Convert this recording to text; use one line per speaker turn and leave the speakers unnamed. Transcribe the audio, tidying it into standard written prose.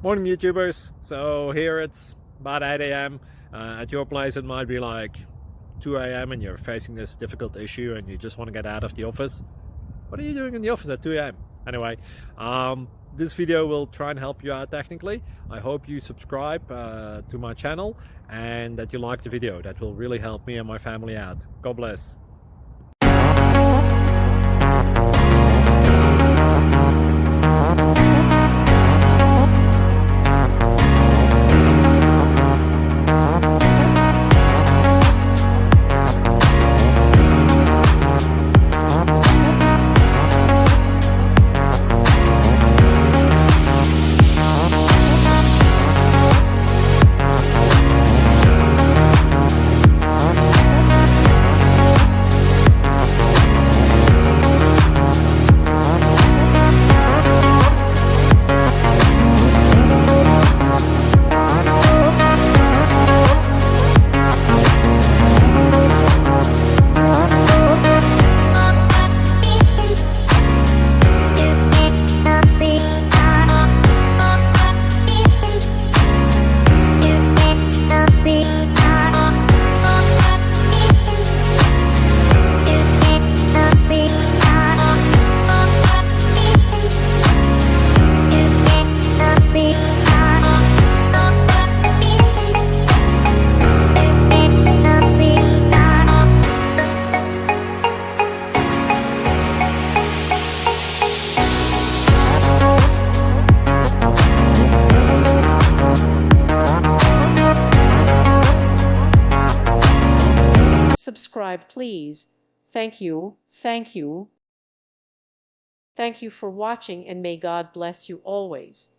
Morning, YouTubers. So here it's about 8 a.m. At your place, it might be like 2 a.m. and you're facing this difficult issue and you just want to get out of the office. What are you doing in the office at 2 a.m.? Anyway, this video will try and help you out technically. I hope you subscribe to my channel and that you like the video. That will really help me and my family out. God bless.
Subscribe, please. Thank you. Thank you. Thank you for watching, and may God bless you always.